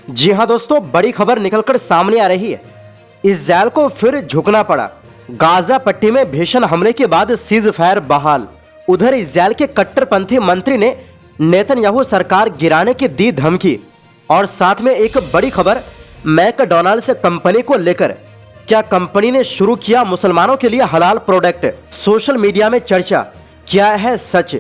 जी हां दोस्तों, बड़ी खबर निकलकर सामने आ रही है। इस्राएल को फिर झुकना पड़ा। गाजा पट्टी में भीषण हमले के बाद सीज फायर बहाल। उधर इस्राएल के कट्टरपंथी मंत्री ने नेतन्याहू सरकार गिराने की दी धमकी। और साथ में एक बड़ी खबर मैकडॉनल्ड्स कंपनी को लेकर। क्या कंपनी ने शुरू किया मुसलमानों के लिए हलाल प्रोडक्ट? सोशल मीडिया में चर्चा, क्या है सच?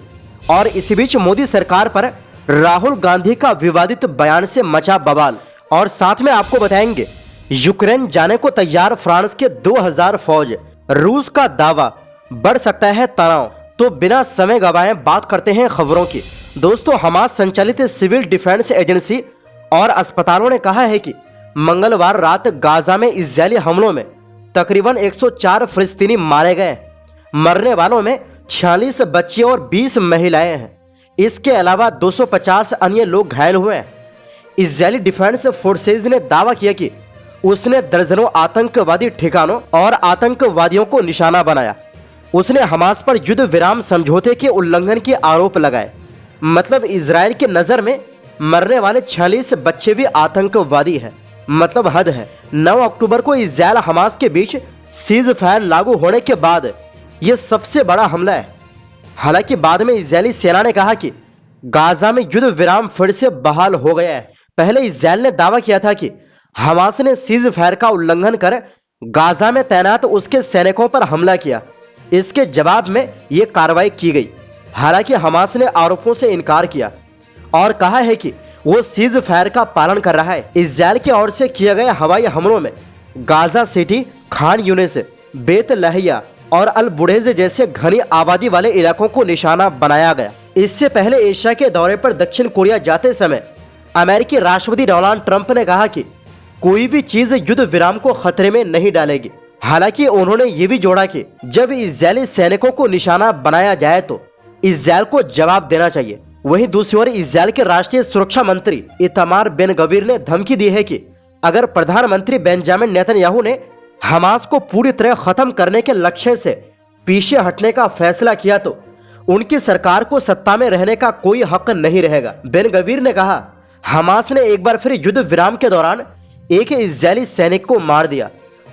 और इसी बीच मोदी सरकार पर राहुल गांधी का विवादित बयान से मचा बवाल। और साथ में आपको बताएंगे यूक्रेन जाने को तैयार फ्रांस के 2000 फौज। रूस का दावा, बढ़ सकता है तनाव। तो बिना समय गवाए बात करते हैं खबरों की। दोस्तों, हमास संचालित सिविल डिफेंस एजेंसी और अस्पतालों ने कहा है कि मंगलवार रात गाजा में इजरायली हमलों में तकरीबन 104 फिलिस्तीनी मारे गए। मरने वालों में 46 बच्चे और 20 महिलाएं हैं। इसके अलावा 250 अन्य लोग घायल हुए हैं। इजरायली डिफेंस फोर्सेज ने दावा किया कि उसने दर्जनों आतंकवादी ठिकानों और आतंकवादियों को निशाना बनाया। उसने हमास पर युद्ध विराम समझौते के उल्लंघन के आरोप लगाए। मतलब इजराइल की नजर में मरने वाले 46 बच्चे भी आतंकवादी हैं। मतलब हद है। 9 अक्टूबर को इजराइल हमास के बीच सीज फायर लागू होने के बाद यह सबसे बड़ा हमला है। हालांकि बाद में इजरायली सेना ने कहा कि गाजा में युद्ध विराम फिर से बहाल हो गया है। पहले इजराइल ने दावा किया था कि हमास ने सीज फायर का उल्लंघन कर गाजा में तैनात उसके सैनिकों पर हमला किया। इसके जवाब में यह कार्रवाई की गई। हालांकि हमास ने आरोपों से इनकार किया और कहा है कि वो सीज फायर का पालन कर रहा है। इजराइल की ओर से किए गए हवाई हमलों में गाजा सिटी, खान यूनिस, बेत लहिया और अल बुरेज जैसे घनी आबादी वाले इलाकों को निशाना बनाया गया। इससे पहले एशिया के दौरे पर दक्षिण कोरिया जाते समय अमेरिकी राष्ट्रपति डोनाल्ड ट्रंप ने कहा कि कोई भी चीज युद्ध विराम को खतरे में नहीं डालेगी। हालांकि उन्होंने ये भी जोड़ा कि जब इजरायली सैनिकों को निशाना बनाया जाए तो इजरायल को जवाब देना चाहिए। वहीं दूसरी ओर इजरायल के राष्ट्रीय सुरक्षा मंत्री इतामार बेन गवीर ने धमकी दी है कि अगर प्रधानमंत्री बेंजामिन नेतन्याहू ने हमास को पूरी तरह खत्म करने के लक्ष्य से पीछे हटने का फैसला किया तो उनकी सरकार को सत्ता में रहने का कोई हक नहीं रहेगा। बेन गवीर ने कहा, हमास ने एक बार फिर युद्ध विराम के दौरान एक इजरायली सैनिक को मार दिया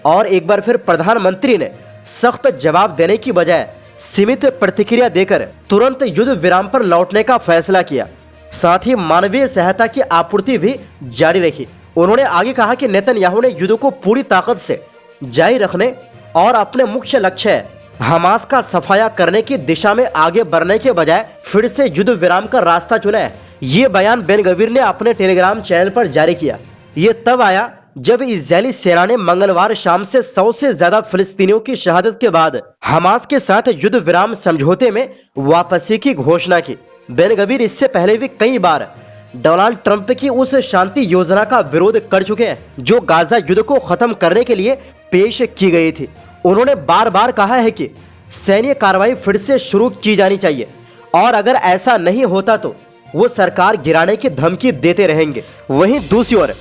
और एक बार फिर प्रधानमंत्री ने सख्त जवाब देने की बजाय सीमित प्रतिक्रिया देकर तुरंत युद्ध विराम पर लौटने का फैसला किया। साथ ही मानवीय सहायता की आपूर्ति भी जारी रखी। उन्होंने आगे कहा कि नेतन्याहू ने युद्ध को पूरी ताकत से जारी रखने और अपने मुख्य लक्ष्य हमास का सफाया करने की दिशा में आगे बढ़ने के बजाय फिर से युद्ध विराम का रास्ता चुना है। ये बयान बेन गवीर ने अपने टेलीग्राम चैनल पर जारी किया। ये तब आया जब इजरायली सेना ने मंगलवार शाम से 100 से ज्यादा फिलिस्तीनियों की शहादत के बाद हमास के साथ युद्ध विराम समझौते में वापसी की घोषणा की। बेन गवीर इससे पहले भी कई बार डोनाल्ड ट्रंप की उस शांति योजना का विरोध कर चुके हैं जो गाजा युद्ध को खत्म करने के लिए पेश की गई थी। उन्होंने बार बार कहा है कि सैन्य कार्रवाई फिर से शुरू की जानी चाहिए और अगर ऐसा नहीं होता तो वो सरकार गिराने की धमकी देते रहेंगे। वहीं दूसरी ओर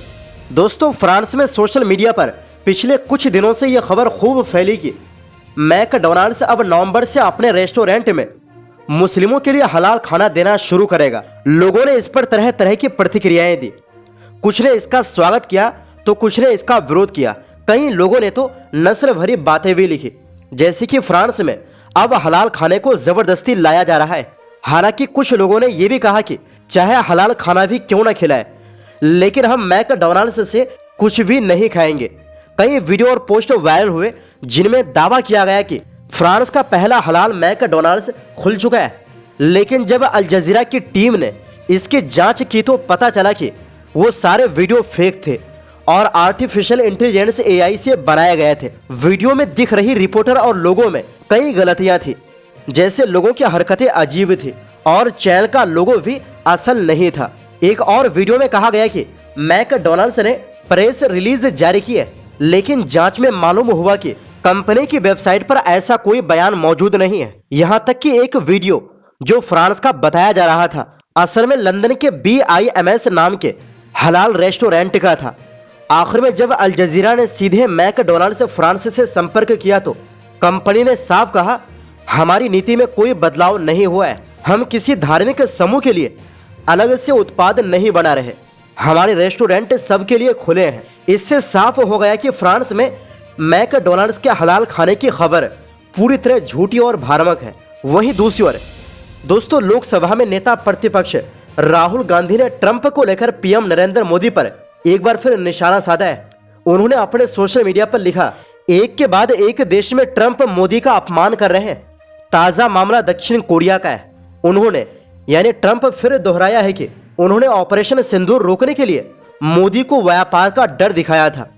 दोस्तों, फ्रांस में सोशल मीडिया पर पिछले कुछ दिनों से यह खबर खूब फैली कि मैकडॉनल्ड्स अब नवंबर से अपने रेस्टोरेंट में मुस्लिमों के लिए हलाल खाना देना शुरू करेगा। लोगों ने इस पर तरह तरह की प्रतिक्रियाएं दी। कुछ ने इसका स्वागत किया तो कुछ ने इसका विरोध किया। कई लोगों ने तो नस्ल भरी बातें भी लिखी, जैसे कि फ्रांस में अब हलाल खाने को जबरदस्ती लाया जा रहा है। हालांकि कुछ लोगों ने यह भी कहा कि चाहे हलाल खाना भी क्यों न खिलाए, लेकिन हम मैकडॉनल्ड्स से कुछ भी नहीं खाएंगे। कई वीडियो और पोस्ट वायरल हुए जिनमें दावा किया गया कि फ्रांस का पहला हलाल मैकडॉनल्ड्स खुल चुका है। लेकिन जब अल जजीरा की टीम ने इसकी जांच की तो पता चला कि वो सारे वीडियो फेक थे और आर्टिफिशियल इंटेलिजेंस AI से बनाए गए थे। वीडियो में दिख रही रिपोर्टर और लोगों में कई गलतियां थी, जैसे लोगों की हरकतें अजीब थी और चैनल का लोगो भी असल नहीं था। एक और वीडियो में कहा गया कि मैकडॉनल्ड्स ने प्रेस रिलीज जारी की है, लेकिन जांच में मालूम हुआ कि कंपनी की वेबसाइट पर ऐसा कोई बयान मौजूद नहीं है। यहां तक कि एक वीडियो जो फ्रांस का बताया जा रहा था असल में लंदन के BIMS नाम के हलाल रेस्टोरेंट का था। आखिर में जब अल जजीरा ने सीधे मैकडॉनल्ड्स फ्रांस से संपर्क किया तो कंपनी ने साफ कहा, हमारी नीति में कोई बदलाव नहीं हुआ है। हम किसी धार्मिक समूह के लिए अलग से उत्पाद नहीं बना रहे। हमारे रेस्टोरेंट सबके लिए खुले हैं। इससे साफ हो गया कि फ्रांस में मैकडॉनल्ड्स के हलाल खाने की खबर पूरी तरह झूठी और भ्रामक है। वहीं दूसरी ओर दोस्तों, लोकसभा में नेता प्रतिपक्ष राहुल गांधी ने ट्रंप को लेकर पीएम नरेंद्र मोदी पर एक बार फिर निशाना साधा है। उन्होंने अपने सोशल मीडिया पर लिखा, एक के बाद एक देश में ट्रंप मोदी का अपमान कर रहे हैं। ताजा मामला दक्षिण कोरिया का है। उन्होंने यानी ट्रंप फिर दोहराया है कि उन्होंने ऑपरेशन सिंदूर रोकने के लिए मोदी को व्यापार का डर दिखाया था।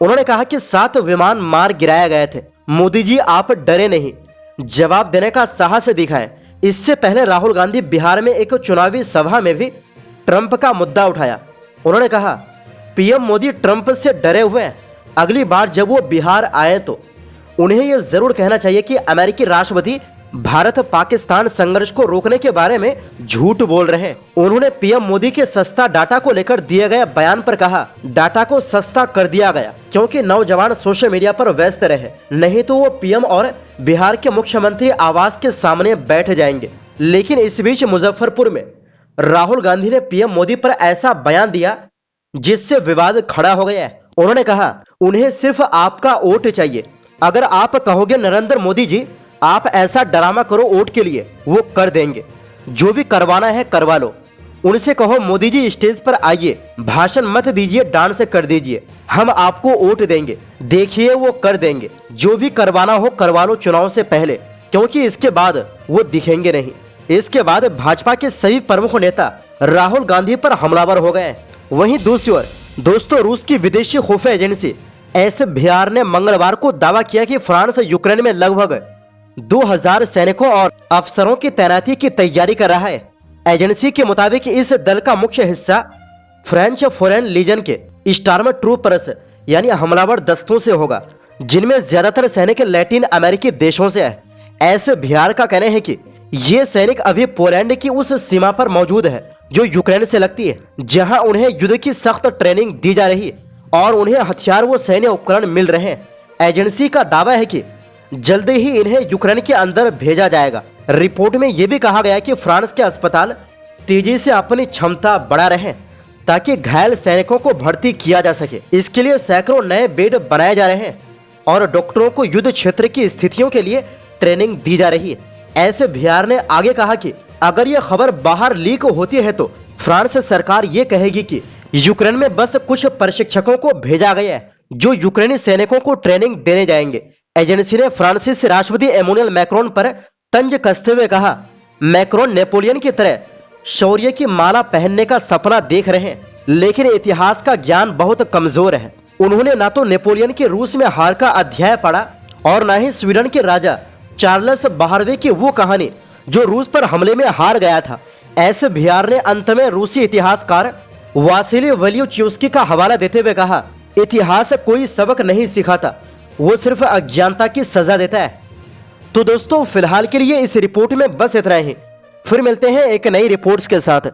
उन्होंने कहा कि 7 विमान मार गिराए गए थे। मोदी जी, आप डरे नहीं, जवाब देने का साहस दिखाएं। इससे पहले राहुल गांधी बिहार में एक चुनावी सभा में भी ट्रंप का मुद्दा उठाया। उन्होंने कहा, पीएम मोदी ट्रंप से डरे हुए हैं। अगली बार जब वो बिहार आए तो उन्हें यह जरूर कहना चाहिए कि अमेरिकी राष्ट्रपति भारत पाकिस्तान संघर्ष को रोकने के बारे में झूठ बोल रहे हैं। उन्होंने पीएम मोदी के सस्ता डाटा को लेकर दिए गए बयान पर कहा, डाटा को सस्ता कर दिया गया क्योंकि नौजवान सोशल मीडिया पर व्यस्त रहे, नहीं तो वो पीएम और बिहार के मुख्यमंत्री आवास के सामने बैठ जाएंगे। लेकिन इस बीच मुजफ्फरपुर में राहुल गांधी ने पीएम मोदी पर ऐसा बयान दिया जिससे विवाद खड़ा हो गया है। उन्होंने कहा, उन्हें सिर्फ आपका वोट चाहिए। अगर आप कहोगे नरेंद्र मोदी जी आप ऐसा ड्रामा करो वोट के लिए, वो कर देंगे। जो भी करवाना है करवा लो। उनसे कहो मोदी जी स्टेज पर आइए, भाषण मत दीजिए, डांस कर दीजिए, हम आपको वोट देंगे। देखिए वो कर देंगे। जो भी करवाना हो करवा लो चुनाव से पहले, क्योंकि इसके बाद वो दिखेंगे नहीं। इसके बाद भाजपा के सभी प्रमुख नेता राहुल गांधी पर हमलावर हो गए। वहीं दूसरी ओर दोस्तों, रूस की विदेशी खुफिया एजेंसी एसबीआर ने मंगलवार को दावा किया कि फ्रांस यूक्रेन में लगभग 2000 सैनिकों और अफसरों की तैनाती की तैयारी कर रहा है। एजेंसी के मुताबिक इस दल का मुख्य हिस्सा फ्रेंच फॉरेन लीजन के स्टार्म ट्रूपर्स यानी हमलावर दस्तों से होगा, जिनमें ज्यादातर सैनिक लैटिन अमेरिकी देशों से है। एसबीआर का कहना है कि ये सैनिक अभी पोलैंड की उस सीमा पर मौजूद है जो यूक्रेन से लगती है, जहां उन्हें युद्ध की सख्त ट्रेनिंग दी जा रही है और उन्हें हथियार व सैन्य उपकरण मिल रहे हैं। एजेंसी का दावा है कि जल्दी ही इन्हें यूक्रेन के अंदर भेजा जाएगा। रिपोर्ट में यह भी कहा गया कि फ्रांस के अस्पताल तेजी से अपनी क्षमता बढ़ा रहे हैं ताकि घायल सैनिकों को भर्ती किया जा सके। इसके लिए सैकड़ों नए बेड बनाए जा रहे हैं और डॉक्टरों को युद्ध क्षेत्र की स्थितियों के लिए ट्रेनिंग दी जा रही है। एसबीआर ने आगे कहा कि अगर यह खबर बाहर लीक होती है तो फ्रांस सरकार ये कहेगी कि यूक्रेन में बस कुछ प्रशिक्षकों को भेजा गया है जो यूक्रेनी सैनिकों को ट्रेनिंग देने जाएंगे। एजेंसी ने फ्रांसीसी राष्ट्रपति एमुनुएल मैक्रोन पर तंज कसते हुए कहा, मैक्रोन नेपोलियन की तरह शौर्य की माला पहनने का सपना देख रहे हैं, लेकिन इतिहास का ज्ञान बहुत कमजोर है। उन्होंने ना तो नेपोलियन के रूस में हार का अध्याय पढ़ा और ना ही स्वीडन के राजा चार्ल्स 12वें की वो कहानी जो रूस पर हमले में हार गया था। एसबीआर ने अंत में रूसी इतिहासकार वासिली वल्यूचिवस्की का हवाला देते हुए कहा, इतिहास कोई सबक नहीं सिखाता, वो सिर्फ अज्ञानता की सजा देता है। तो दोस्तों, फिलहाल के लिए इस रिपोर्ट में बस इतना ही। फिर मिलते हैं एक नई रिपोर्ट्स के साथ।